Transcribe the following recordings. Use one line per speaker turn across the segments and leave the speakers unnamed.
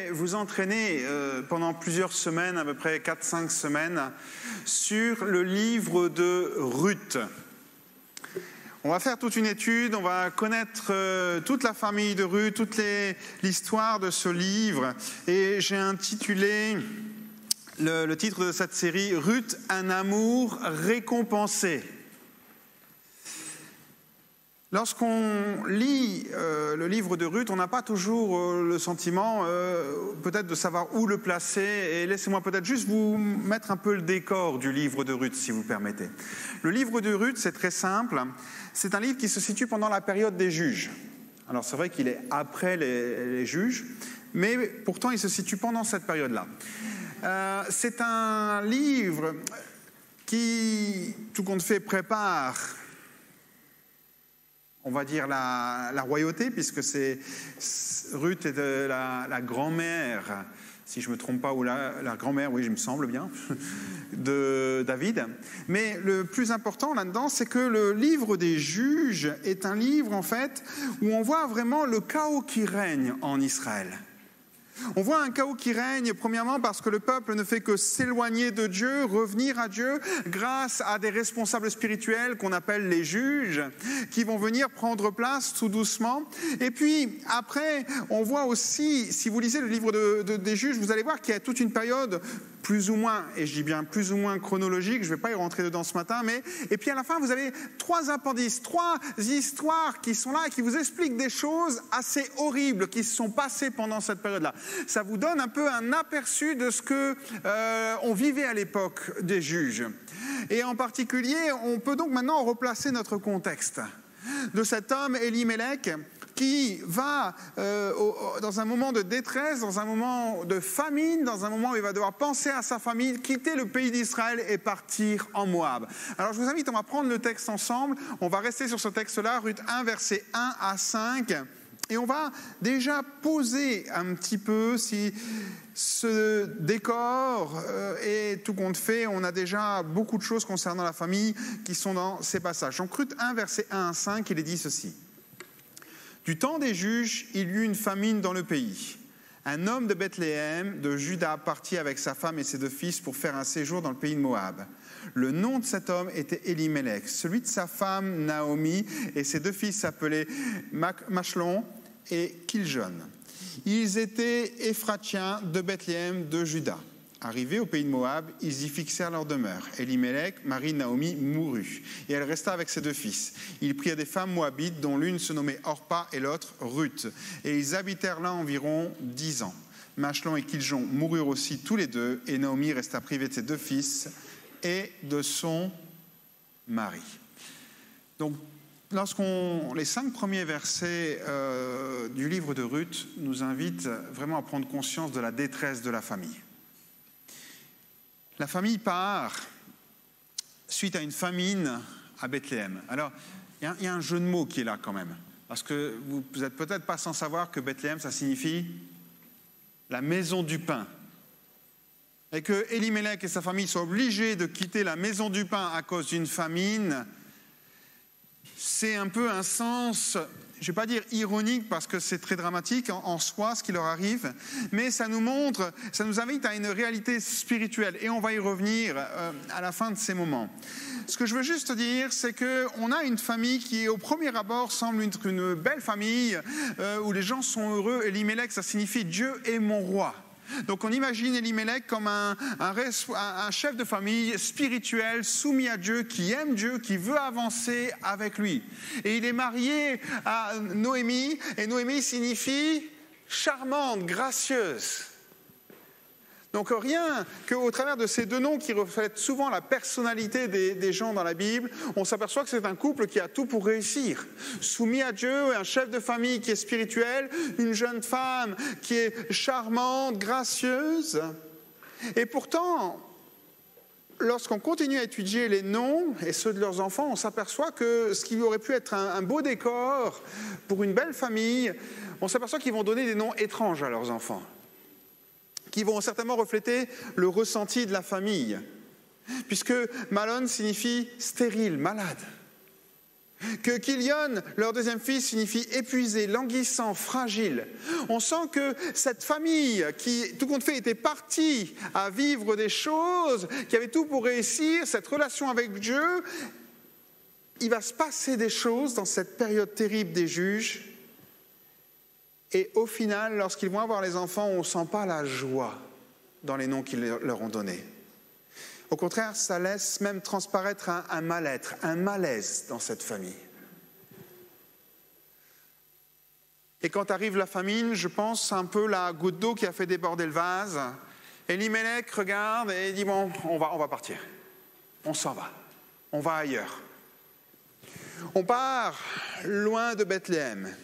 j'aimerais vous entraîner pendant plusieurs semaines, à peu près 4-5 semaines, sur le livre de Ruth. On va faire toute une étude, on va connaître toute la famille de Ruth, toute l'histoire de ce livre. Et j'ai intitulé le titre de cette série « Ruth, un amour récompensé ». Lorsqu'on lit le livre de Ruth, on n'a pas toujours le sentiment peut-être de savoir où le placer. Et laissez-moi peut-être juste vous mettre un peu le décor du livre de Ruth, si vous permettez. Le livre de Ruth, c'est très simple. C'est un livre qui se situe pendant la période des juges. Alors c'est vrai qu'il est après les juges, mais pourtant il se situe pendant cette période-là. C'est un livre qui, tout compte fait, prépare, on va dire, la royauté, puisque Ruth est la grand-mère, si je ne me trompe pas, ou la grand-mère, oui, je me semble bien, de David. Mais le plus important là-dedans, c'est que le livre des juges est un livre, en fait, où on voit vraiment le chaos qui règne en Israël. On voit un chaos qui règne, premièrement parce que le peuple ne fait que s'éloigner de Dieu, revenir à Dieu, grâce à des responsables spirituels qu'on appelle les juges, qui vont venir prendre place tout doucement. Et puis, après, on voit aussi, si vous lisez le livre des juges, vous allez voir qu'il y a toute une période plus ou moins, et je dis bien plus ou moins chronologique, je ne vais pas y rentrer dedans ce matin, et puis à la fin, vous avez 3 appendices, 3 histoires qui sont là et qui vous expliquent des choses assez horribles qui se sont passées pendant cette période-là. Ça vous donne un peu un aperçu de ce qu'on vivait à l'époque des juges. Et en particulier, on peut donc maintenant replacer notre contexte de cet homme, Elimelech, qui va dans un moment de détresse, dans un moment de famine, dans un moment où il va devoir penser à sa famille, quitter le pays d'Israël et partir en Moab. Alors je vous invite, on va prendre le texte ensemble, on va rester sur ce texte-là, Ruth 1, versets 1 à 5, et on va déjà poser un petit peu si ce décor est tout compte fait. On a déjà beaucoup de choses concernant la famille qui sont dans ces passages. Donc Ruth 1, versets 1 à 5, il est dit ceci. Du temps des juges, il y eut une famine dans le pays. Un homme de Bethléem, de Juda, partit avec sa femme et ses 2 fils pour faire un séjour dans le pays de Moab. Le nom de cet homme était Elimelech, celui de sa femme Naomi, et ses 2 fils s'appelaient Machlon et Kiljon. Ils étaient Éphratiens de Bethléem de Juda. Arrivés au pays de Moab, ils y fixèrent leur demeure. Elimelech, mari de Naomi, mourut, et elle resta avec ses 2 fils. Ils prirent des femmes moabites, dont l'une se nommait Orpa et l'autre Ruth, et ils habitèrent là environ 10 ans. Machlon et Kiljon moururent aussi tous les 2, et Naomi resta privée de ses 2 fils et de son mari. Donc, les 5 premiers versets du livre de Ruth nous invitent vraiment à prendre conscience de la détresse de la famille. La famille part suite à une famine à Bethléem. Alors, il y a un jeu de mots qui est là quand même, parce que vous n'êtes peut-être pas sans savoir que Bethléem, ça signifie la maison du pain. Et que Elimelech et sa famille soient obligés de quitter la maison du pain à cause d'une famine, c'est un peu un sens, je ne vais pas dire ironique parce que c'est très dramatique en soi ce qui leur arrive, mais ça nous montre, ça nous invite à une réalité spirituelle et on va y revenir à la fin de ces moments. Ce que je veux juste dire, c'est qu'on a une famille qui au premier abord semble être une belle famille où les gens sont heureux. Elimelech, ça signifie Dieu est mon roi. Donc on imagine Elimelech comme un chef de famille spirituel, soumis à Dieu, qui aime Dieu, qui veut avancer avec lui. Et il est marié à Noémie, et Noémie signifie charmante, gracieuse. Donc rien qu'au travers de ces 2 noms qui reflètent souvent la personnalité des gens dans la Bible, on s'aperçoit que c'est un couple qui a tout pour réussir. Soumis à Dieu, un chef de famille qui est spirituel, une jeune femme qui est charmante, gracieuse. Et pourtant, lorsqu'on continue à étudier les noms et ceux de leurs enfants, on s'aperçoit que ce qui aurait pu être un beau décor pour une belle famille, on s'aperçoit qu'ils vont donner des noms étranges à leurs enfants, qui vont certainement refléter le ressenti de la famille, puisque Malon signifie stérile, malade. Que Kilion, leur deuxième fils, signifie épuisé, languissant, fragile. On sent que cette famille qui, tout compte fait, était partie à vivre des choses, qui avait tout pour réussir, cette relation avec Dieu, il va se passer des choses dans cette période terrible des juges. Et au final, lorsqu'ils vont avoir les enfants, on ne sent pas la joie dans les noms qu'ils leur ont donnés. Au contraire, ça laisse même transparaître un mal-être, un malaise dans cette famille. Et quand arrive la famine, je pense un peu la goutte d'eau qui a fait déborder le vase. Elimelech regarde et dit, bon, on va partir. On s'en va. On va ailleurs. On part loin de Bethléem.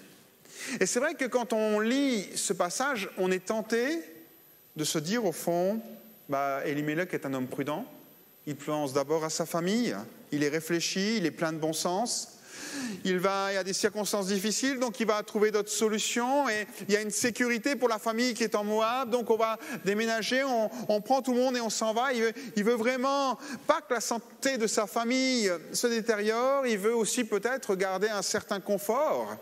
Et c'est vrai que quand on lit ce passage, on est tenté de se dire au fond, Elimelech est un homme prudent, il pense d'abord à sa famille, il est réfléchi, il est plein de bon sens, il y a des circonstances difficiles, donc il va trouver d'autres solutions, et il y a une sécurité pour la famille qui est en Moab, donc on va déménager, on prend tout le monde et on s'en va. Il veut vraiment pas que la santé de sa famille se détériore, il veut aussi peut-être garder un certain confort.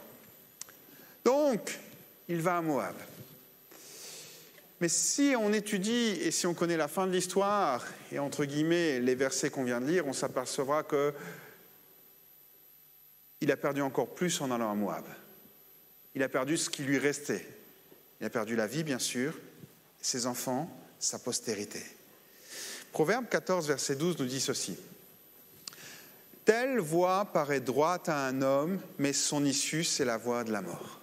Donc, il va à Moab. Mais si on étudie et si on connaît la fin de l'histoire, et entre guillemets les versets qu'on vient de lire, on s'apercevra qu'il a perdu encore plus en allant à Moab. Il a perdu ce qui lui restait. Il a perdu la vie, bien sûr, ses enfants, sa postérité. Proverbe 14, verset 12 nous dit ceci. « Telle voie paraît droite à un homme, mais son issue, c'est la voie de la mort. »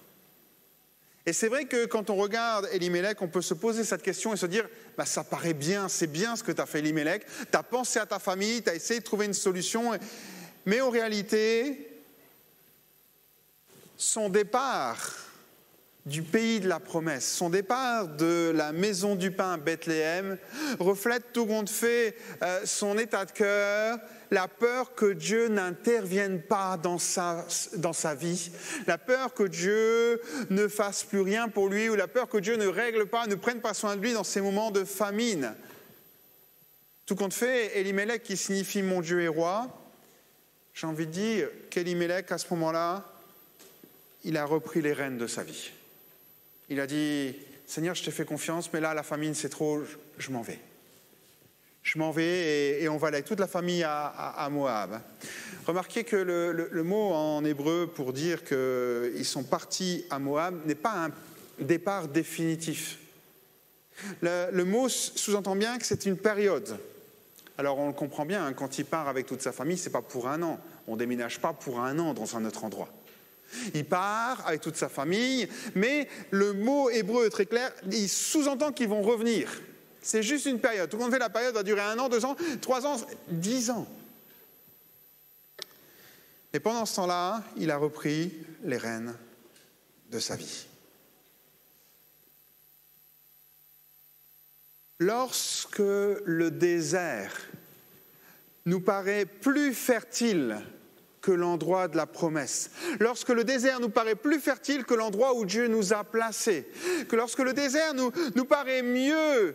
Et c'est vrai que quand on regarde Elimelech, on peut se poser cette question et se dire ça paraît bien, c'est bien ce que tu as fait Elimelech, tu as pensé à ta famille, tu as essayé de trouver une solution, mais en réalité, son départ du pays de la promesse, son départ de la maison du pain Bethléem reflète tout compte fait son état de cœur, la peur que Dieu n'intervienne pas dans sa vie, la peur que Dieu ne fasse plus rien pour lui, ou la peur que Dieu ne règle pas, ne prenne pas soin de lui dans ces moments de famine. Tout compte fait, Elimelech, qui signifie mon Dieu est roi, j'ai envie de dire qu'Elimelech, à ce moment-là, il a repris les rênes de sa vie. Il a dit, Seigneur, je t'ai fait confiance, mais là, la famine, c'est trop, je m'en vais. Je m'en vais et on va aller avec toute la famille à Moab. Remarquez que le mot en hébreu pour dire qu'ils sont partis à Moab n'est pas un départ définitif. Le mot sous-entend bien que c'est une période. Alors on le comprend bien, quand il part avec toute sa famille, ce n'est pas pour un an. On ne déménage pas pour un an dans un autre endroit. Il part avec toute sa famille, mais le mot hébreu est très clair, il sous-entend qu'ils vont revenir. C'est juste une période. Tout le monde fait la période va durer 1 an, 2 ans, 3 ans, 10 ans. Et pendant ce temps-là, il a repris les rênes de sa vie. Lorsque le désert nous paraît plus fertile que l'endroit de la promesse, lorsque le désert nous paraît plus fertile que l'endroit où Dieu nous a placés, que lorsque le désert nous paraît mieux,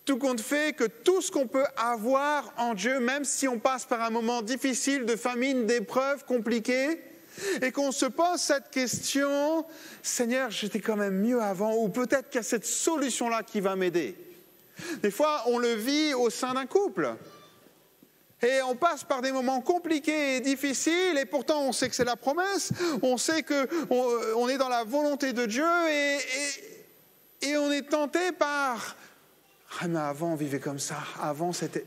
tout compte fait, que tout ce qu'on peut avoir en Dieu, même si on passe par un moment difficile de famine, d'épreuves compliquées, et qu'on se pose cette question, Seigneur, j'étais quand même mieux avant, ou peut-être qu'il y a cette solution-là qui va m'aider. Des fois, on le vit au sein d'un couple. Et on passe par des moments compliqués et difficiles, et pourtant on sait que c'est la promesse, on sait qu'on est dans la volonté de Dieu, et on est tenté par « Ah mais avant on vivait comme ça, avant c'était... »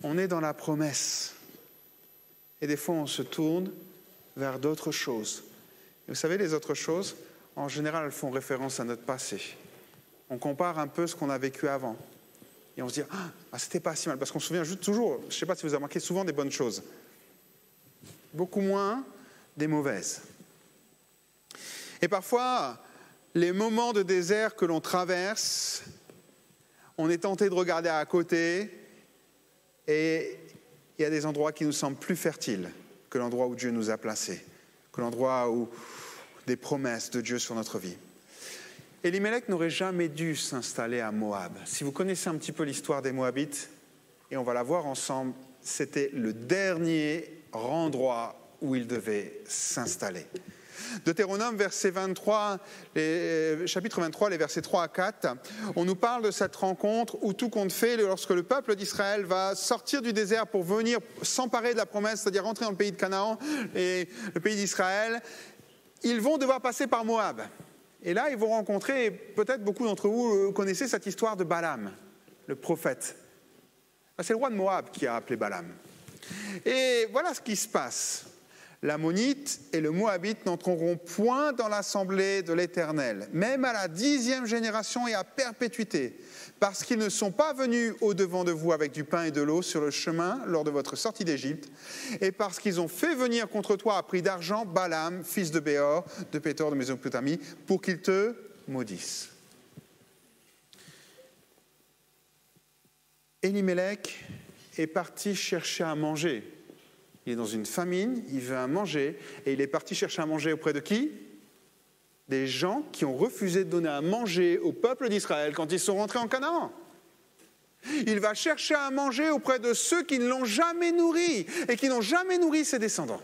On est dans la promesse. Et des fois on se tourne vers d'autres choses. Et vous savez, les autres choses, en général, elles font référence à notre passé. On compare un peu ce qu'on a vécu avant. Et on se dit, c'était pas si mal, parce qu'on se souvient toujours, je ne sais pas si vous avez remarqué, souvent des bonnes choses. Beaucoup moins des mauvaises. Et parfois, les moments de désert que l'on traverse, on est tenté de regarder à côté, et il y a des endroits qui nous semblent plus fertiles que l'endroit où Dieu nous a placés, que l'endroit où des promesses de Dieu sur notre vie. Elimelech n'aurait jamais dû s'installer à Moab. Si vous connaissez un petit peu l'histoire des Moabites, et on va la voir ensemble, c'était le dernier endroit où ils devaient s'installer. Deutéronome, chapitre 23, les versets 3 à 4, on nous parle de cette rencontre où tout compte fait lorsque le peuple d'Israël va sortir du désert pour venir s'emparer de la promesse, c'est-à-dire rentrer dans le pays de Canaan et le pays d'Israël. Ils vont devoir passer par Moab. Et là, ils vont rencontrer, peut-être beaucoup d'entre vous connaissez cette histoire de Balaam, le prophète. C'est le roi de Moab qui a appelé Balaam. Et voilà ce qui se passe. L'Ammonite et le Moabite n'entreront point dans l'assemblée de l'Éternel, même à la 10e génération et à perpétuité, parce qu'ils ne sont pas venus au-devant de vous avec du pain et de l'eau sur le chemin lors de votre sortie d'Égypte, et parce qu'ils ont fait venir contre toi à prix d'argent Balaam, fils de Béor, de Pétor de Mésopotamie, pour qu'il te maudisse. Élimélec est parti chercher à manger. Il est dans une famine, il veut à manger, et il est parti chercher à manger auprès de qui? Des gens qui ont refusé de donner à manger au peuple d'Israël quand ils sont rentrés en Canaan. Il va chercher à manger auprès de ceux qui ne l'ont jamais nourri, et qui n'ont jamais nourri ses descendants.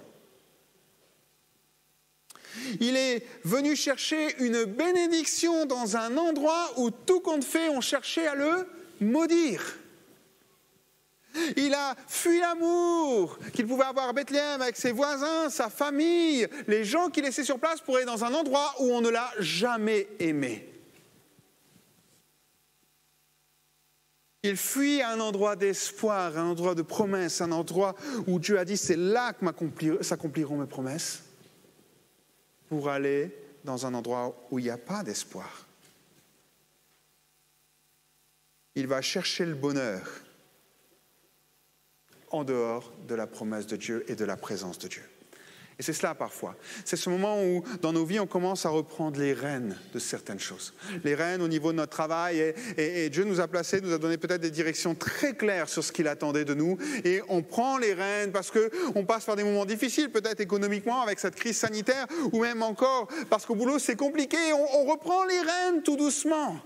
Il est venu chercher une bénédiction dans un endroit où tout compte fait, on cherchait à le maudire. Il a fui l'amour qu'il pouvait avoir à Bethléem avec ses voisins, sa famille, les gens qu'il laissait sur place pour aller dans un endroit où on ne l'a jamais aimé. Il fuit à un endroit d'espoir, un endroit de promesse, un endroit où Dieu a dit c'est là que s'accompliront mes promesses, pour aller dans un endroit où il n'y a pas d'espoir. Il va chercher le bonheur en dehors de la promesse de Dieu et de la présence de Dieu. Et c'est cela parfois. C'est ce moment où, dans nos vies, on commence à reprendre les rênes de certaines choses. Les rênes au niveau de notre travail. Et Dieu nous a placés, nous a donné peut-être des directions très claires sur ce qu'il attendait de nous. Et on prend les rênes parce qu'on passe par des moments difficiles, peut-être économiquement, avec cette crise sanitaire, ou même encore parce qu'au boulot, c'est compliqué. On reprend les rênes tout doucement.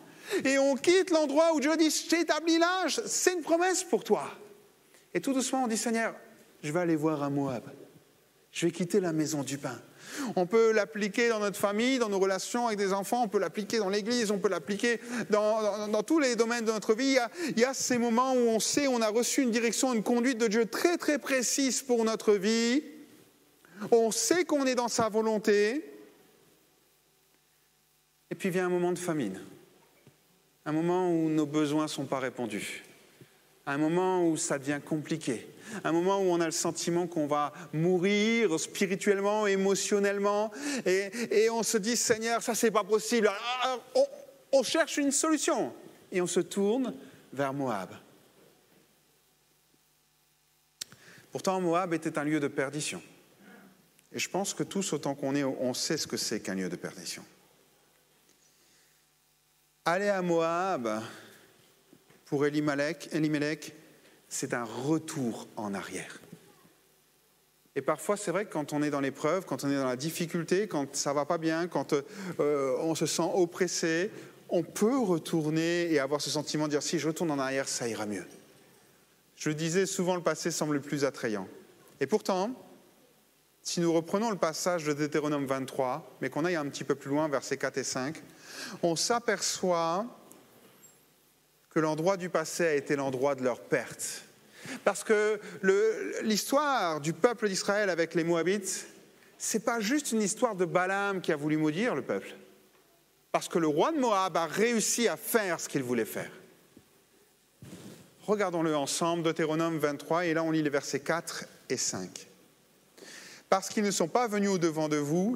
Et on quitte l'endroit où Dieu dit, je t'établis là, c'est une promesse pour toi. Et tout doucement, on dit, Seigneur, je vais aller voir à Moab. Je vais quitter la maison du pain. On peut l'appliquer dans notre famille, dans nos relations avec des enfants, on peut l'appliquer dans l'église, on peut l'appliquer dans tous les domaines de notre vie. Il y a ces moments où on sait, on a reçu une direction, une conduite de Dieu très très précise pour notre vie. On sait qu'on est dans sa volonté. Et puis vient un moment de famine. Un moment où nos besoins ne sont pas répondus. Un moment où ça devient compliqué, un moment où on a le sentiment qu'on va mourir spirituellement, émotionnellement, et on se dit, Seigneur, ça c'est pas possible. Alors, on cherche une solution, et on se tourne vers Moab. Pourtant, Moab était un lieu de perdition. Et je pense que tous, autant qu'on est, on sait ce que c'est qu'un lieu de perdition. Aller à Moab... Pour Élimélec, c'est un retour en arrière. Et parfois, c'est vrai que quand on est dans l'épreuve, quand on est dans la difficulté, quand ça ne va pas bien, quand on se sent oppressé, on peut retourner et avoir ce sentiment de dire « si je retourne en arrière, ça ira mieux ». Je le disais, souvent le passé semble le plus attrayant. Et pourtant, si nous reprenons le passage de Deutéronome 23, mais qu'on aille un petit peu plus loin, versets 4 et 5, on s'aperçoit que l'endroit du passé a été l'endroit de leur perte. Parce que l'histoire du peuple d'Israël avec les Moabites, ce n'est pas juste une histoire de Balaam qui a voulu maudire le peuple. Parce que le roi de Moab a réussi à faire ce qu'il voulait faire. Regardons-le ensemble, Deutéronome 23, et là on lit les versets 4 et 5. Parce qu'ils ne sont pas venus au-devant de vous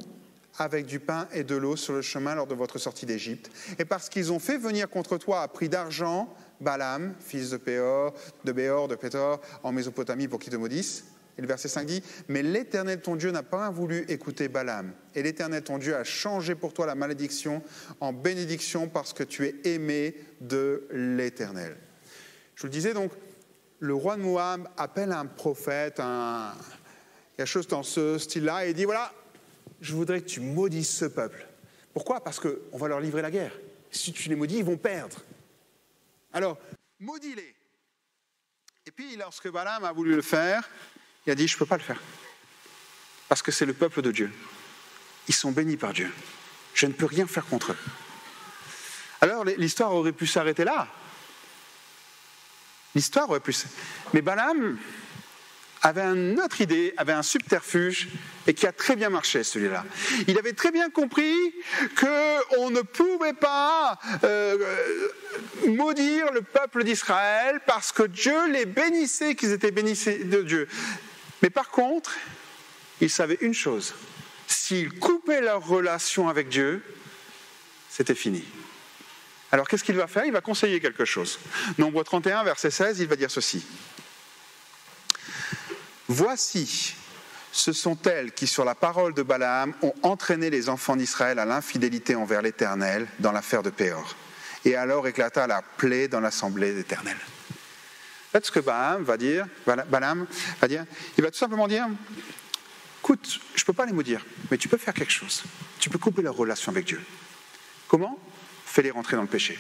avec du pain et de l'eau sur le chemin lors de votre sortie d'Égypte, et parce qu'ils ont fait venir contre toi à prix d'argent Balaam, fils de Béor, de Pétor, en Mésopotamie pour qu'il te maudisse. Et le verset 5 dit, « Mais l'Éternel ton Dieu n'a pas voulu écouter Balaam, et l'Éternel ton Dieu a changé pour toi la malédiction en bénédiction parce que tu es aimé de l'Éternel. » Je vous le disais donc, le roi de Moab appelle un prophète, quelque chose dans ce style-là, et il dit, voilà, je voudrais que tu maudisses ce peuple. Pourquoi ? Parce qu'on va leur livrer la guerre. Si tu les maudis, ils vont perdre. Alors, maudis-les. Et puis, lorsque Balaam a voulu le faire, il a dit, je ne peux pas le faire. Parce que c'est le peuple de Dieu. Ils sont bénis par Dieu. Je ne peux rien faire contre eux. Alors, l'histoire aurait pu s'arrêter là. L'histoire aurait pu... Mais Balaam avait une autre idée, avait un subterfuge, et qui a très bien marché, celui-là. Il avait très bien compris qu'on ne pouvait pas maudire le peuple d'Israël parce que Dieu les bénissait, qu'ils étaient bénis de Dieu. Mais par contre, il savait une chose, s'ils coupaient leur relation avec Dieu, c'était fini. Alors qu'est-ce qu'il va faire ? Il va conseiller quelque chose. Nombre 31, verset 16, il va dire ceci. « Voici, ce sont elles qui, sur la parole de Balaam, ont entraîné les enfants d'Israël à l'infidélité envers l'Éternel dans l'affaire de Péor. Et alors éclata la plaie dans l'assemblée d'Éternel. » Faites ce que Balaam va dire, il va tout simplement dire, écoute, je ne peux pas les maudire, mais tu peux faire quelque chose. Tu peux couper leur relation avec Dieu. Comment ? Fais-les rentrer dans le péché.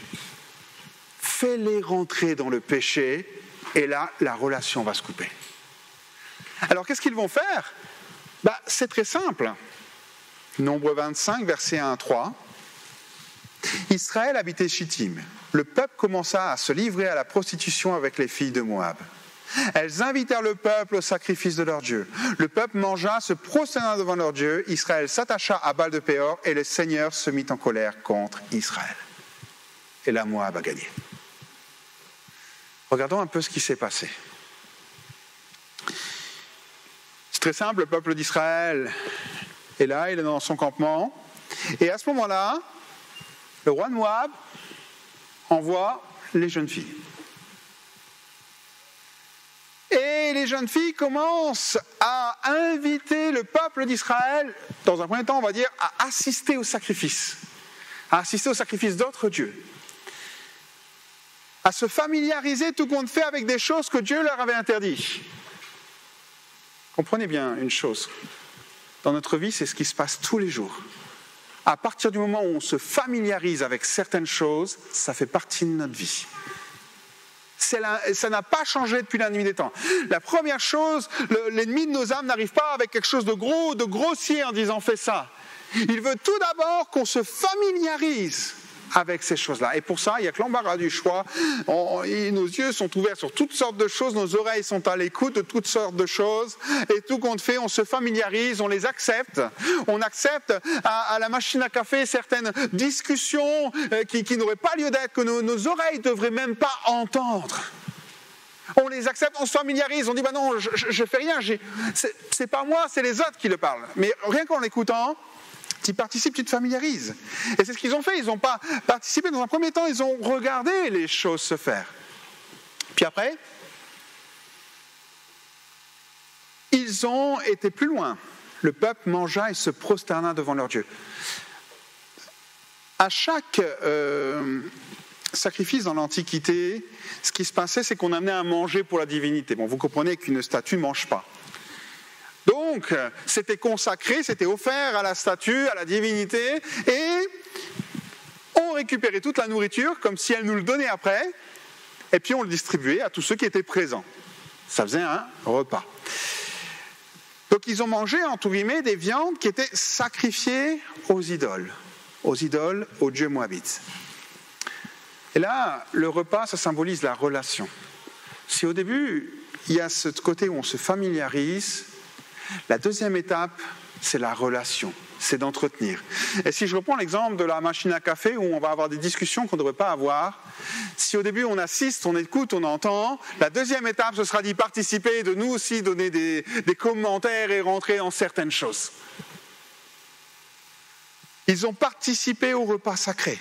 Fais-les rentrer dans le péché, et là, la relation va se couper. Alors, qu'est-ce qu'ils vont faire ? C'est très simple. Nombre 25, versets 1 à 3. Israël habitait Chittim. Le peuple commença à se livrer à la prostitution avec les filles de Moab. Elles invitèrent le peuple au sacrifice de leur Dieu. Le peuple mangea, se prosterna devant leur Dieu. Israël s'attacha à Baal de Péor et le Seigneur se mit en colère contre Israël. Et là, Moab a gagné. Regardons un peu ce qui s'est passé. C'est très simple, le peuple d'Israël est là, il est dans son campement. Et à ce moment-là, le roi de Moab envoie les jeunes filles. Et les jeunes filles commencent à inviter le peuple d'Israël, dans un premier temps, on va dire, à assister au sacrifice d'autres dieux, à se familiariser tout compte fait avec des choses que Dieu leur avait interdites. Comprenez bien une chose, dans notre vie, c'est ce qui se passe tous les jours. À partir du moment où on se familiarise avec certaines choses, ça fait partie de notre vie. Ça n'a pas changé depuis la nuit des temps. La première chose, l'ennemi de nos âmes n'arrive pas avec quelque chose de gros, de grossier en disant « fais ça ». Il veut tout d'abord qu'on se familiarise avec ces choses-là. Et pour ça, il n'y a que l'embarras du choix. Nos yeux sont ouverts sur toutes sortes de choses, nos oreilles sont à l'écoute de toutes sortes de choses. Et tout compte fait, on se familiarise, on les accepte. On accepte à la machine à café certaines discussions qui n'auraient pas lieu d'être, que nos oreilles ne devraient même pas entendre. On les accepte, on se familiarise, on dit non, je fais rien, c'est pas moi, c'est les autres qui le parlent. Mais rien qu'en l'écoutant, tu participes, tu te familiarises. Et c'est ce qu'ils ont fait, ils n'ont pas participé dans un premier temps, ils ont regardé les choses se faire. Puis après, ils ont été plus loin. Le peuple mangea et se prosterna devant leur Dieu. À chaque sacrifice dans l'Antiquité, ce qui se passait, c'est qu'on amenait à manger pour la divinité. Bon, vous comprenez qu'une statue ne mange pas. Donc, c'était consacré, c'était offert à la statue, à la divinité, et on récupérait toute la nourriture comme si elle nous le donnait après, et puis on le distribuait à tous ceux qui étaient présents. Ça faisait un repas. Donc, ils ont mangé, entre guillemets, des viandes qui étaient sacrifiées aux idoles, aux dieux moabites. Et là, le repas, ça symbolise la relation. Si au début, il y a ce côté où on se familiarise, la deuxième étape, c'est la relation, c'est d'entretenir. Et si je reprends l'exemple de la machine à café où on va avoir des discussions qu'on ne devrait pas avoir, si au début on assiste, on écoute, on entend, la deuxième étape, ce sera d'y participer, de nous aussi donner des commentaires et rentrer dans certaines choses. Ils ont participé au repas sacré.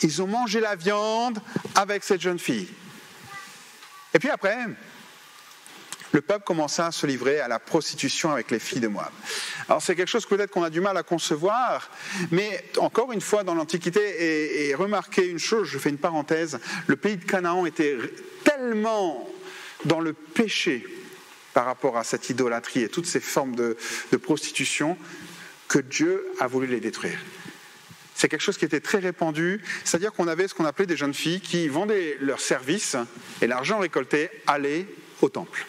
Ils ont mangé la viande avec cette jeune fille. Et puis après, le peuple commença à se livrer à la prostitution avec les filles de Moab. Alors c'est quelque chose peut-être qu'on a du mal à concevoir, mais encore une fois dans l'Antiquité, et remarquez une chose, je fais une parenthèse, le pays de Canaan était tellement dans le péché par rapport à cette idolâtrie et toutes ces formes de prostitution que Dieu a voulu les détruire. C'est quelque chose qui était très répandu, c'est-à-dire qu'on avait ce qu'on appelait des jeunes filles qui vendaient leurs services et l'argent récolté allait au temple.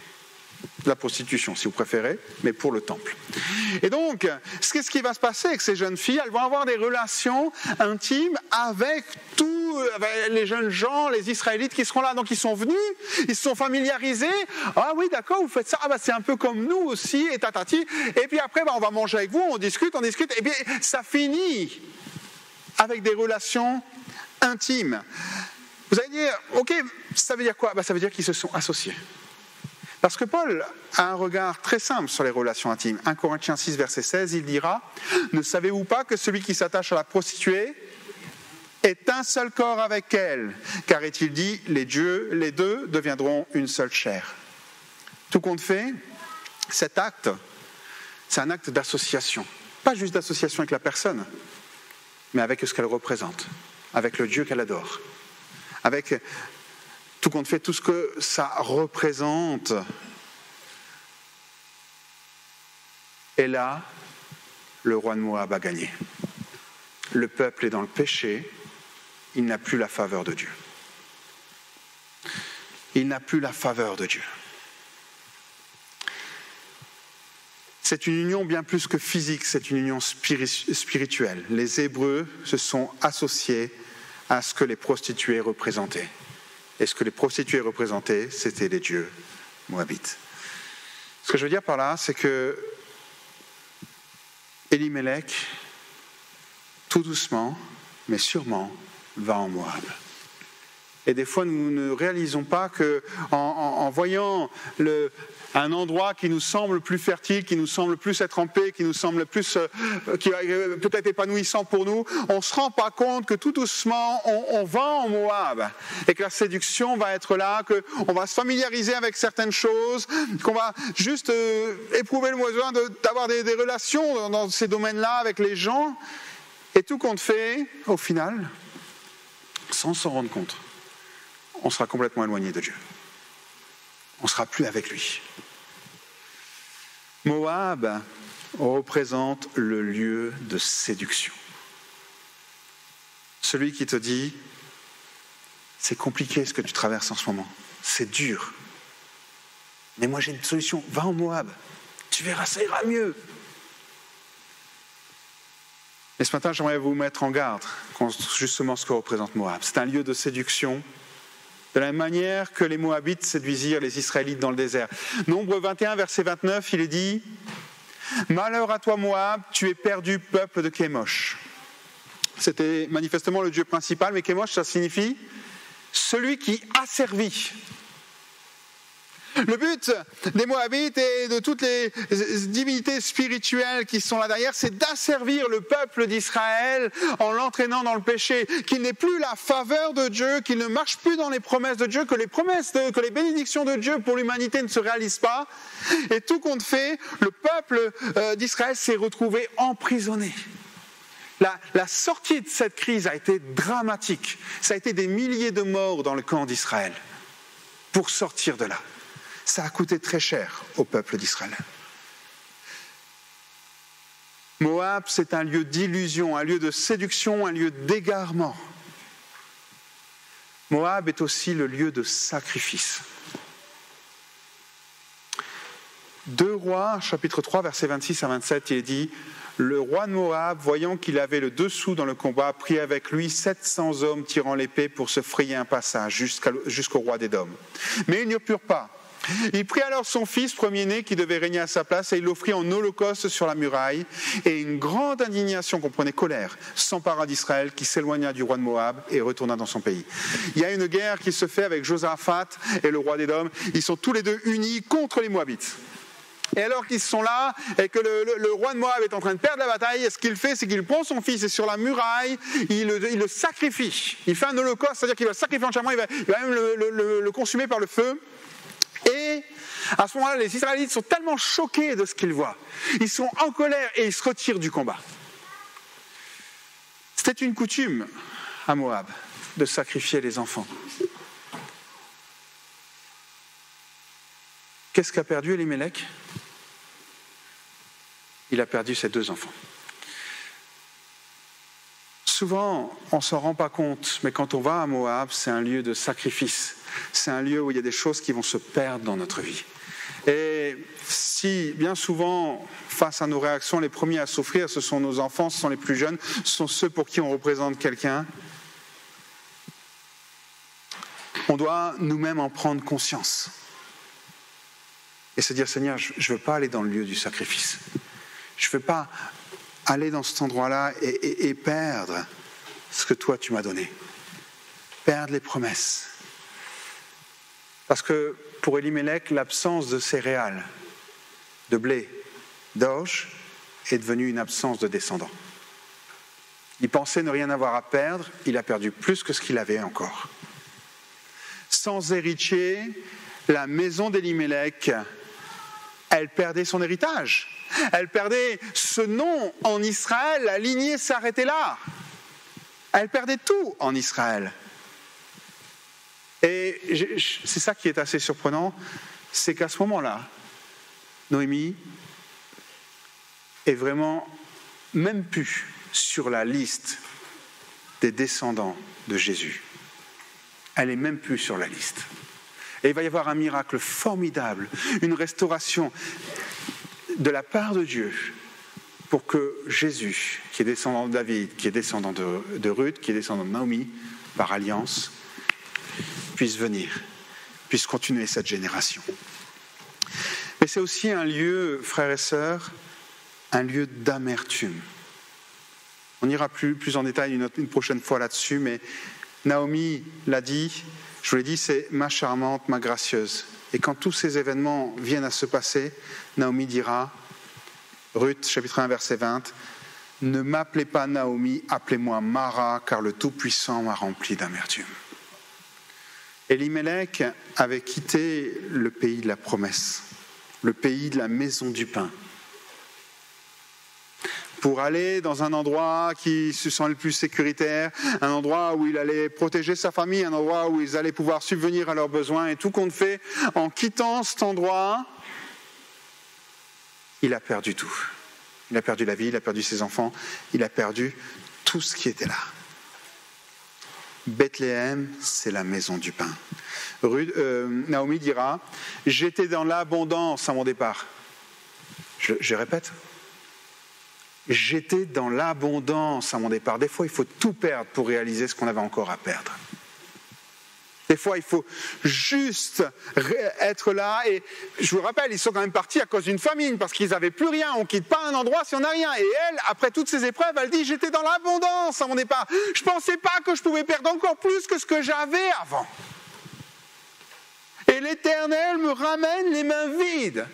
La prostitution, si vous préférez, mais pour le temple. Et donc, qu'est-ce qui va se passer avec ces jeunes filles? Elles vont avoir des relations intimes avec tous les jeunes gens, les Israélites qui seront là. Donc, ils sont venus, ils se sont familiarisés. Ah oui, d'accord, vous faites ça. Ah bah, c'est un peu comme nous aussi, et tatati. Et puis après, on va manger avec vous, on discute. Et puis, ça finit avec des relations intimes. Vous allez dire, ok, ça veut dire quoi? Ça veut dire qu'ils se sont associés. Parce que Paul a un regard très simple sur les relations intimes. 1 Corinthiens 6, verset 16, il dira « Ne savez-vous pas que celui qui s'attache à la prostituée est un seul corps avec elle, car est-il dit, les deux deviendront une seule chair. » Tout compte fait, cet acte, c'est un acte d'association. Pas juste d'association avec la personne, mais avec ce qu'elle représente, avec le Dieu qu'elle adore, avec... Tout compte fait, tout ce que ça représente. Et là, le roi de Moab a gagné. Le peuple est dans le péché, il n'a plus la faveur de Dieu. Il n'a plus la faveur de Dieu. C'est une union bien plus que physique, c'est une union spirituelle. Les Hébreux se sont associés à ce que les prostituées représentaient. Et ce que les prostituées représentaient, c'était les dieux moabites. Ce que je veux dire par là, c'est que Elimelech, tout doucement, mais sûrement, va en Moab. Et des fois, nous ne réalisons pas qu'en voyant un endroit qui nous semble plus fertile, qui nous semble plus être en paix, qui nous semble plus, qui est peut-être épanouissant pour nous, on ne se rend pas compte que tout doucement, on va en Moab et que la séduction va être là, qu'on va se familiariser avec certaines choses, qu'on va juste éprouver le besoin d'avoir des relations dans ces domaines-là avec les gens. Et tout compte fait, au final, sans s'en rendre compte, on sera complètement éloigné de Dieu. On ne sera plus avec lui. Moab représente le lieu de séduction. Celui qui te dit, c'est compliqué ce que tu traverses en ce moment, c'est dur. Mais moi j'ai une solution, va en Moab, tu verras, ça ira mieux. Et ce matin, j'aimerais vous mettre en garde contre justement ce que représente Moab. C'est un lieu de séduction, de la même manière que les Moabites séduisirent les Israélites dans le désert. Nombre 21, verset 29, il est dit « Malheur à toi Moab, tu es perdu, peuple de Kémosh ». C'était manifestement le dieu principal, mais Kémosh, ça signifie « celui qui a servi ». Le but des Moabites et de toutes les divinités spirituelles qui sont là derrière, c'est d'asservir le peuple d'Israël en l'entraînant dans le péché, qu'il n'ait plus la faveur de Dieu, qu'il ne marche plus dans les promesses de Dieu, que les bénédictions de Dieu pour l'humanité ne se réalisent pas. Et tout compte fait, le peuple d'Israël s'est retrouvé emprisonné. La sortie de cette crise a été dramatique. Ça a été des milliers de morts dans le camp d'Israël pour sortir de là. Ça a coûté très cher au peuple d'Israël. Moab, c'est un lieu d'illusion, un lieu de séduction, un lieu d'égarement. Moab est aussi le lieu de sacrifice. 2 Rois, chapitre 3, versets 26 à 27, il est dit « Le roi de Moab, voyant qu'il avait le dessous dans le combat, prit avec lui 700 hommes tirant l'épée pour se frayer un passage jusqu'au roi d'Édom. Mais ils n'y purent pas. Il prit alors son fils premier-né qui devait régner à sa place et il l'offrit en holocauste sur la muraille. Et une grande indignation, comprenez, colère, s'empara d'Israël qui s'éloigna du roi de Moab et retourna dans son pays. Il y a une guerre qui se fait avec Josaphat et le roi d'Édom. Ils sont tous les deux unis contre les Moabites. Et alors qu'ils sont là et que le roi de Moab est en train de perdre la bataille, ce qu'il fait, c'est qu'il prend son fils et sur la muraille, il le sacrifie. Il fait un holocauste, c'est-à-dire qu'il va le sacrifier entièrement, il va même le consumer par le feu. Et à ce moment-là, les Israélites sont tellement choqués de ce qu'ils voient. Ils sont en colère et ils se retirent du combat. C'était une coutume à Moab de sacrifier les enfants. Qu'est-ce qu'a perdu Elimelech ? Il a perdu ses 2 enfants. Souvent, on ne s'en rend pas compte, mais quand on va à Moab, c'est un lieu de sacrifice. c'est un lieu où il y a des choses qui vont se perdre dans notre vie. Et si, bien souvent, face à nos réactions, les premiers à souffrir, ce sont nos enfants, ce sont les plus jeunes, ce sont ceux pour qui on représente quelqu'un, on doit nous-mêmes en prendre conscience. Et se dire, Seigneur, je ne veux pas aller dans le lieu du sacrifice. Je ne veux pas aller dans cet endroit-là et perdre ce que toi tu m'as donné. Perdre les promesses. Parce que pour Elimelech, l'absence de céréales, de blé, d'orge est devenue une absence de descendants. Il pensait ne rien avoir à perdre, il a perdu plus que ce qu'il avait encore. Sans héritier, la maison d'Elimelech, elle perdait son héritage. Elle perdait ce nom en Israël, la lignée s'arrêtait là. Elle perdait tout en Israël. Et c'est ça qui est assez surprenant, c'est qu'à ce moment-là, Noémie est vraiment même plus sur la liste des descendants de Jésus. Elle n'est même plus sur la liste. Et il va y avoir un miracle formidable, une restauration de la part de Dieu pour que Jésus, qui est descendant de David, qui est descendant de Ruth, qui est descendant de Naomi, par alliance, puisse venir, puisse continuer cette génération. Mais c'est aussi un lieu, frères et sœurs, un lieu d'amertume. On ira plus en détail une prochaine fois là-dessus, mais Naomi l'a dit, je vous l'ai dit, c'est ma charmante, ma gracieuse. Et quand tous ces événements viennent à se passer, Naomi dira, Ruth, chapitre 1, verset 20, « Ne m'appelez pas Naomi, appelez-moi Mara, car le Tout-Puissant m'a rempli d'amertume. » Elimelech avait quitté le pays de la promesse, le pays de la maison du pain, pour aller dans un endroit qui se sent le plus sécuritaire, un endroit où il allait protéger sa famille, un endroit où ils allaient pouvoir subvenir à leurs besoins. Et tout compte fait, en quittant cet endroit, il a perdu tout. Il a perdu la vie, il a perdu ses enfants, il a perdu tout ce qui était là. Bethléem, c'est la maison du pain. Naomi dira, j'étais dans l'abondance à mon départ. Je répète, j'étais dans l'abondance à mon départ. Des fois, il faut tout perdre pour réaliser ce qu'on avait encore à perdre. Des fois, il faut juste être là. Et je vous rappelle, ils sont quand même partis à cause d'une famine, parce qu'ils n'avaient plus rien. On ne quitte pas un endroit si on n'a rien. Et elle, après toutes ces épreuves, elle dit, j'étais dans l'abondance à mon départ. Je ne pensais pas que je pouvais perdre encore plus que ce que j'avais avant. Et l'Éternel me ramène les mains vides.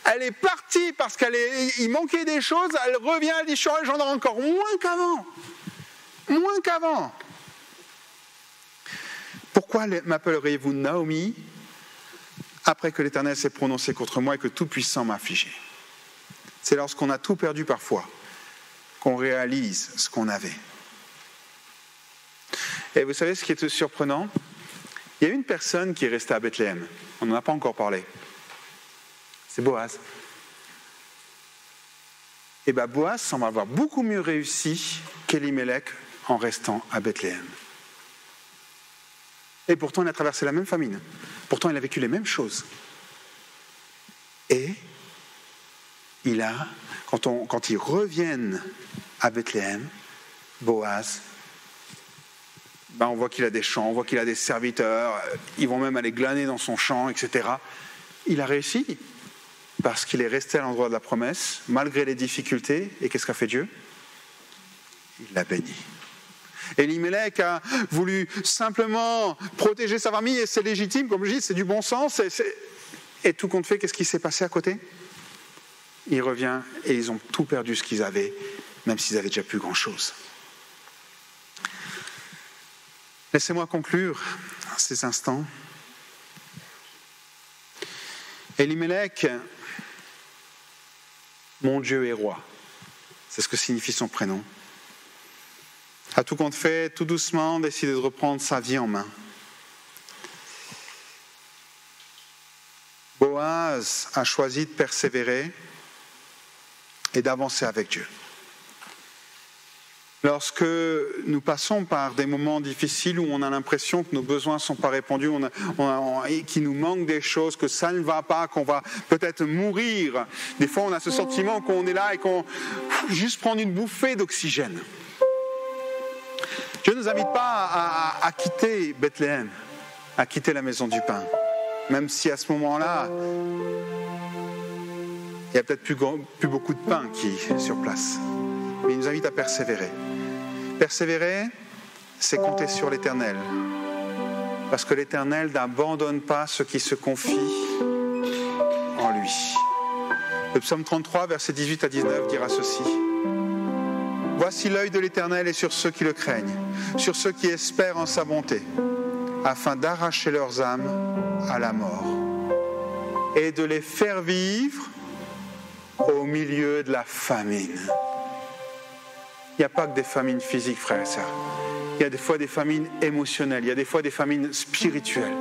Elle est partie parce qu'il manquait des choses. Elle revient, elle dit, j'en ai encore moins qu'avant. Moins qu'avant. Pourquoi m'appelleriez-vous Naomi après que l'Éternel s'est prononcé contre moi et que Tout-Puissant m'a affligé? C'est lorsqu'on a tout perdu parfois qu'on réalise ce qu'on avait. Et vous savez ce qui est surprenant? Il y a une personne qui est restée à Bethléem. On n'en a pas encore parlé. C'est Boaz. Et bien Boaz semble avoir beaucoup mieux réussi qu'Elimelech en restant à Bethléem. Et pourtant, il a traversé la même famine. Pourtant, il a vécu les mêmes choses. Et quand ils reviennent à Bethléem, Boaz, on voit qu'il a des champs, on voit qu'il a des serviteurs, ils vont même aller glaner dans son champ, etc. Il a réussi parce qu'il est resté à l'endroit de la promesse, malgré les difficultés. Et qu'est-ce qu'a fait Dieu? Il l'a béni. Elimelech a voulu simplement protéger sa famille, et c'est légitime, comme je dis, c'est du bon sens. Et tout compte fait, qu'est-ce qui s'est passé à côté? Il revient et ils ont tout perdu ce qu'ils avaient, même s'ils avaient déjà plus grand-chose. Laissez-moi conclure ces instants. Elimelech, mon Dieu est roi. C'est ce que signifie son prénom. À tout compte fait, tout doucement, décide de reprendre sa vie en main. Boaz a choisi de persévérer et d'avancer avec Dieu. Lorsque nous passons par des moments difficiles où on a l'impression que nos besoins ne sont pas répondus, qu'il nous manque des choses, que ça ne va pas, qu'on va peut-être mourir. Des fois, on a ce sentiment qu'on est là et qu'on juste prendre une bouffée d'oxygène. Dieu ne nous invite pas à quitter Bethléem, à quitter la maison du pain. Même si à ce moment-là, il n'y a peut-être plus beaucoup de pain qui est sur place. Mais il nous invite à persévérer. Persévérer, c'est compter sur l'Éternel. Parce que l'Éternel n'abandonne pas ceux qui se confient en lui. Le psaume 33, versets 18 à 19, dira ceci. « Voici l'œil de l'Éternel est sur ceux qui le craignent, sur ceux qui espèrent en sa bonté, afin d'arracher leurs âmes à la mort et de les faire vivre au milieu de la famine. » Il n'y a pas que des famines physiques, frères et sœurs. Il y a des fois des famines émotionnelles, il y a des fois des famines spirituelles.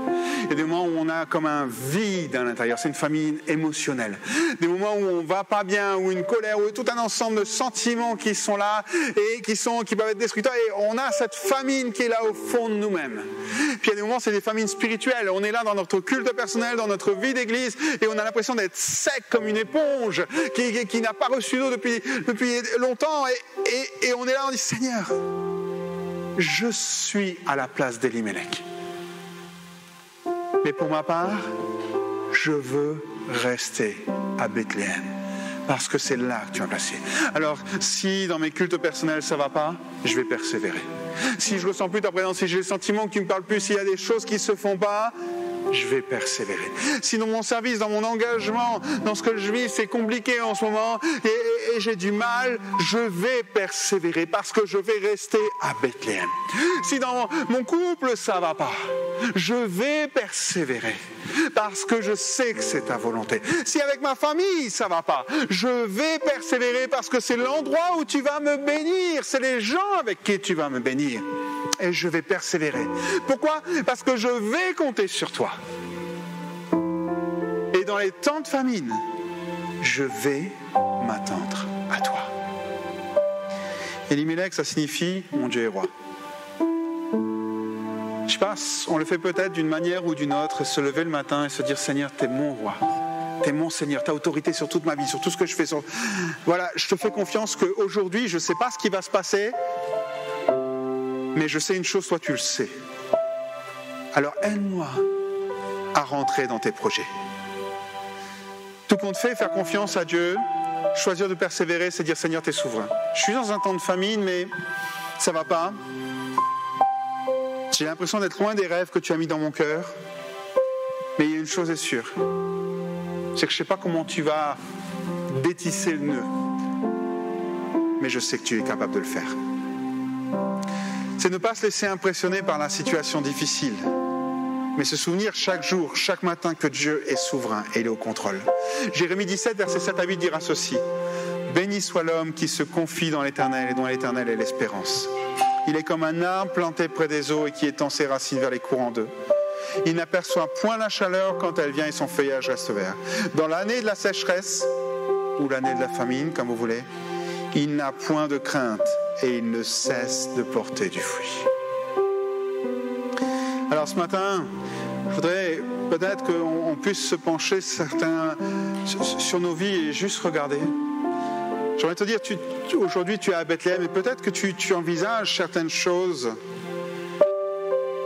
Il y a des moments où on a comme un vide à l'intérieur, c'est une famine émotionnelle. Des moments où on ne va pas bien, où une colère, où tout un ensemble de sentiments qui sont là et qui peuvent être destructeurs. Et on a cette famine qui est là au fond de nous-mêmes. Puis il y a des moments, c'est des famines spirituelles. On est là dans notre culte personnel, dans notre vie d'église, et on a l'impression d'être sec comme une éponge qui n'a pas reçu d'eau depuis longtemps. Et on est là, on dit, Seigneur, je suis à la place d'Elimelech. Mais pour ma part, je veux rester à Bethléem. Parce que c'est là que tu m'as placé. Alors, si dans mes cultes personnels ça ne va pas, je vais persévérer. Si je ne ressens plus ta présence, si j'ai le sentiment que tu ne me parles plus, s'il y a des choses qui ne se font pas, je vais persévérer. Si dans mon service, dans mon engagement, dans ce que je vis, c'est compliqué en ce moment et j'ai du mal, je vais persévérer parce que je vais rester à Bethléem. Si dans mon couple, ça ne va pas, je vais persévérer parce que je sais que c'est ta volonté. Si avec ma famille, ça ne va pas, je vais persévérer parce que c'est l'endroit où tu vas me bénir, c'est les gens avec qui tu vas me bénir. Et je vais persévérer. Pourquoi ? Parce que je vais compter sur toi. Et dans les temps de famine, je vais m'attendre à toi. Elimelech, ça signifie « mon Dieu est roi ». Je sais pas, on le fait peut-être d'une manière ou d'une autre, se lever le matin et se dire « Seigneur, t'es mon roi ». T'es mon Seigneur, t'as autorité sur toute ma vie, sur tout ce que je fais. Voilà, je te fais confiance qu'aujourd'hui, je ne sais pas ce qui va se passer, mais je sais une chose, toi tu le sais. Alors aide-moi à rentrer dans tes projets. Tout compte fait, faire confiance à Dieu, choisir de persévérer, c'est dire Seigneur, t'es souverain. Je suis dans un temps de famine, mais ça va pas. J'ai l'impression d'être loin des rêves que tu as mis dans mon cœur. Mais il y a une chose est sûre, c'est que je ne sais pas comment tu vas détisser le nœud, mais je sais que tu es capable de le faire. C'est ne pas se laisser impressionner par la situation difficile, mais se souvenir chaque jour, chaque matin que Dieu est souverain et il est au contrôle. Jérémie 17, versets 7 à 8 dira ceci. « Béni soit l'homme qui se confie dans l'Éternel et dont l'Éternel est l'espérance. Il est comme un arbre planté près des eaux et qui étend ses racines vers les courants d'eau. Il n'aperçoit point la chaleur quand elle vient et son feuillage reste vert. Dans l'année de la sécheresse, ou l'année de la famine, comme vous voulez, il n'a point de crainte et il ne cesse de porter du fruit. » Alors ce matin, je voudrais peut-être qu'on puisse se pencher sur nos vies et juste regarder. J'aimerais te dire, aujourd'hui tu es à Bethléem et peut-être que tu envisages certaines choses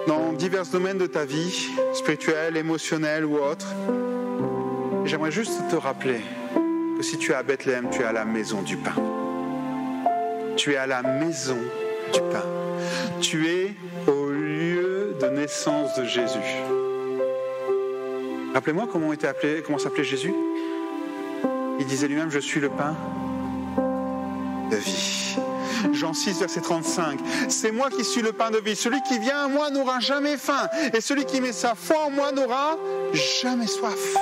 dans divers domaines de ta vie, spirituelle, émotionnelle ou autre. Et j'aimerais juste te rappeler que si tu es à Bethléem, tu es à la maison du pain. Tu es à la maison du pain. Tu es au lieu de naissance de Jésus. Rappelez-moi comment s'appelait Jésus. Il disait lui-même, je suis le pain de vie. Jean 6, verset 35. C'est moi qui suis le pain de vie. Celui qui vient à moi n'aura jamais faim. Et celui qui met sa foi en moi n'aura jamais soif.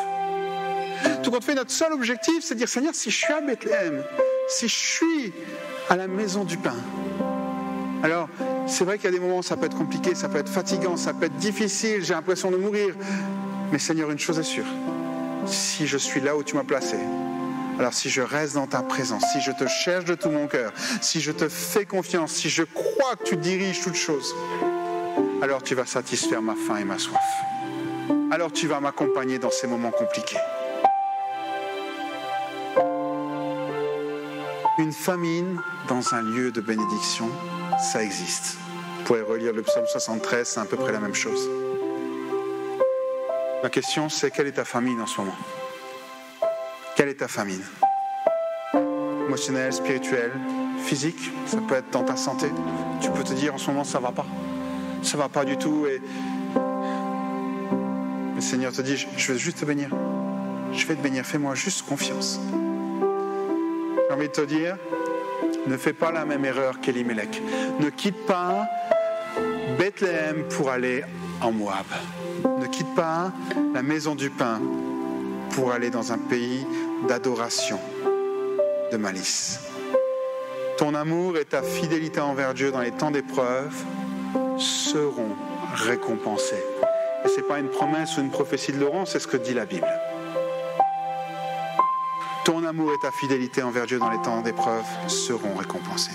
Tout compte fait, notre seul objectif, c'est de dire, Seigneur, si je suis à Bethléem, si je suis à la maison du pain. Alors, c'est vrai qu'il y a des moments où ça peut être compliqué, ça peut être fatigant, ça peut être difficile, j'ai l'impression de mourir. Mais Seigneur, une chose est sûre, si je suis là où tu m'as placé, Alors si je reste dans ta présence, si je te cherche de tout mon cœur, si je te fais confiance, si je crois que tu diriges toutes choses, alors tu vas satisfaire ma faim et ma soif. Alors tu vas m'accompagner dans ces moments compliqués. Une famine dans un lieu de bénédiction, ça existe. Vous pouvez relire le psaume 73, c'est à peu près la même chose. Ma question, c'est quelle est ta famine en ce moment? Quelle est ta famine? Émotionnelle, spirituelle, physique? Ça peut être dans ta santé. Tu peux te dire en ce moment, ça ne va pas. Ça ne va pas du tout. Et le Seigneur te dit, je vais juste te bénir. Je vais te bénir, fais-moi juste confiance. J'ai envie de te dire, ne fais pas la même erreur qu'Elimelech. Ne quitte pas Bethléem pour aller en Moab. Ne quitte pas la maison du pain pour aller dans un pays d'adoration, de malice. Ton amour et ta fidélité envers Dieu dans les temps d'épreuve seront récompensés. Et ce n'est pas une promesse ou une prophétie de Laurent, c'est ce que dit la Bible. Ton amour et ta fidélité envers Dieu dans les temps d'épreuve seront récompensés.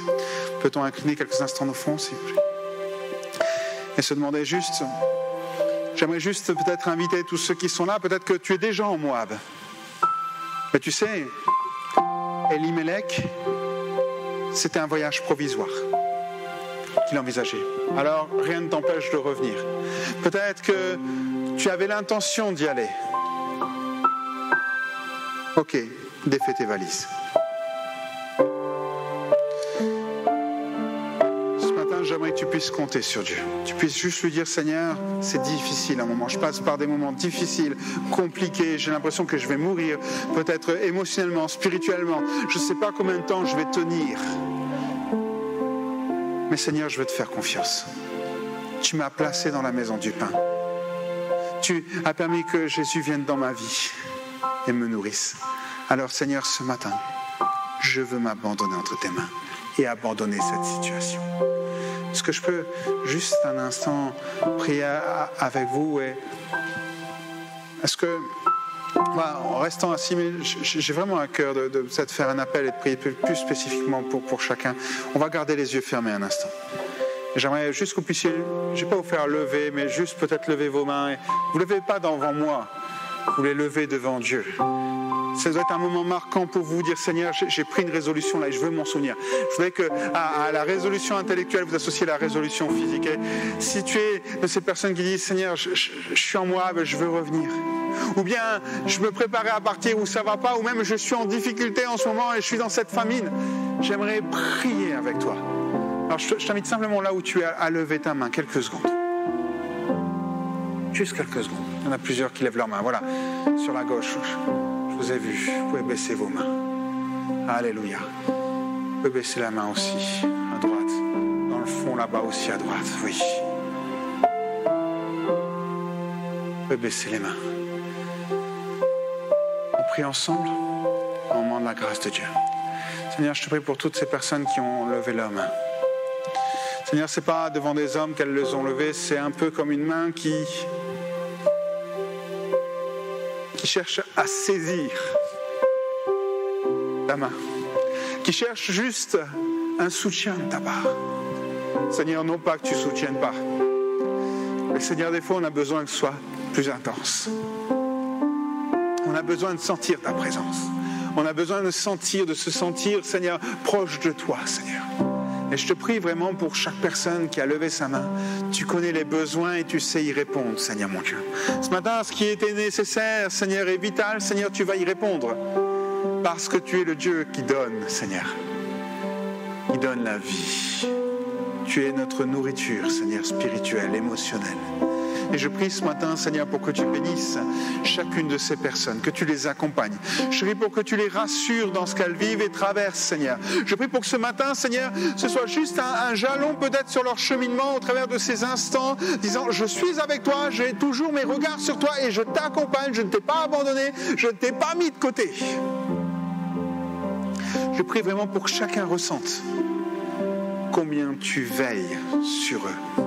Peut-on incliner quelques instants au fond, s'il vous plaît? Et se demander juste, j'aimerais juste peut-être inviter tous ceux qui sont là, peut-être que tu es déjà en Moab. Mais tu sais, Elimelech, c'était un voyage provisoire qu'il envisageait. Alors, rien ne t'empêche de revenir. Peut-être que tu avais l'intention d'y aller. Ok, défais tes valises. J'aimerais que tu puisses compter sur Dieu. Tu puisses juste lui dire, Seigneur, c'est difficile à un moment. Je passe par des moments difficiles, compliqués. J'ai l'impression que je vais mourir, peut-être émotionnellement, spirituellement. Je ne sais pas combien de temps je vais tenir. Mais Seigneur, je veux te faire confiance. Tu m'as placé dans la maison du pain. Tu as permis que Jésus vienne dans ma vie et me nourrisse. Alors Seigneur, ce matin, je veux m'abandonner entre tes mains et abandonner cette situation. Est-ce que je peux juste un instant prier avec vous et est-ce que, en restant assis, j'ai vraiment à cœur de peut-être faire un appel et de prier plus spécifiquement pour chacun. On va garder les yeux fermés un instant. Et j'aimerais juste que vous puissiez, je ne vais pas vous faire lever, mais juste peut-être lever vos mains. Et vous ne levez pas devant moi, vous les levez devant Dieu. Ça doit être un moment marquant pour vous dire, Seigneur, j'ai pris une résolution là et je veux m'en souvenir. Je voudrais qu'à la résolution intellectuelle, vous associez la résolution physique. Et si tu es de ces personnes qui disent, Seigneur, je suis en Moab, je veux revenir. Ou bien, je me préparais à partir où ça ne va pas, ou même je suis en difficulté en ce moment et je suis dans cette famine. J'aimerais prier avec toi. Alors, je t'invite simplement là où tu es à lever ta main, quelques secondes. Juste quelques secondes. Il y en a plusieurs qui lèvent leurs mains. Voilà, sur la gauche. Je vous ai vu, vous pouvez baisser vos mains. Alléluia. Vous pouvez baisser la main aussi, à droite. Dans le fond, là-bas aussi, à droite, oui. Vous pouvez baisser les mains. On prie ensemble, au moment de la grâce de Dieu. Seigneur, je te prie pour toutes ces personnes qui ont levé leurs mains. Seigneur, ce n'est pas devant des hommes qu'elles les ont levées, c'est un peu comme une main qui cherche à saisir ta main, qui cherche juste un soutien de ta part. Seigneur, non pas que tu ne soutiennes pas, mais Seigneur, des fois on a besoin que ce soit plus intense. On a besoin de sentir ta présence. On a besoin de se sentir, Seigneur, proche de toi, Seigneur. Et je te prie vraiment pour chaque personne qui a levé sa main. Tu connais les besoins et tu sais y répondre, Seigneur mon Dieu. Ce matin, ce qui était nécessaire, Seigneur, est vital. Seigneur, tu vas y répondre. Parce que tu es le Dieu qui donne, Seigneur. Qui donne la vie. Tu es notre nourriture, Seigneur, spirituelle, émotionnelle. Et je prie ce matin, Seigneur, pour que tu bénisses chacune de ces personnes, que tu les accompagnes. Je prie pour que tu les rassures dans ce qu'elles vivent et traversent, Seigneur. Je prie pour que ce matin, Seigneur, ce soit juste un jalon peut-être sur leur cheminement au travers de ces instants, disant, je suis avec toi, j'ai toujours mes regards sur toi et je t'accompagne, je ne t'ai pas abandonné, je ne t'ai pas mis de côté. Je prie vraiment pour que chacun ressente combien tu veilles sur eux.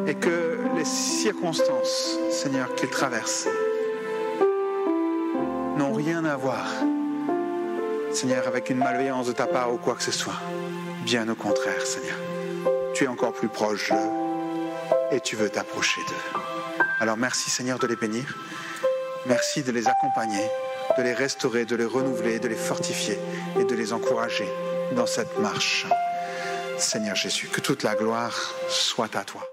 Et que les circonstances, Seigneur, qu'ils traversent n'ont rien à voir Seigneur, avec une malveillance de ta part ou quoi que ce soit. Bien au contraire, Seigneur. Tu es encore plus proche d'eux et tu veux t'approcher d'eux. Alors merci, Seigneur, de les bénir. Merci de les accompagner, de les restaurer, de les renouveler, de les fortifier et de les encourager dans cette marche. Seigneur Jésus, que toute la gloire soit à toi.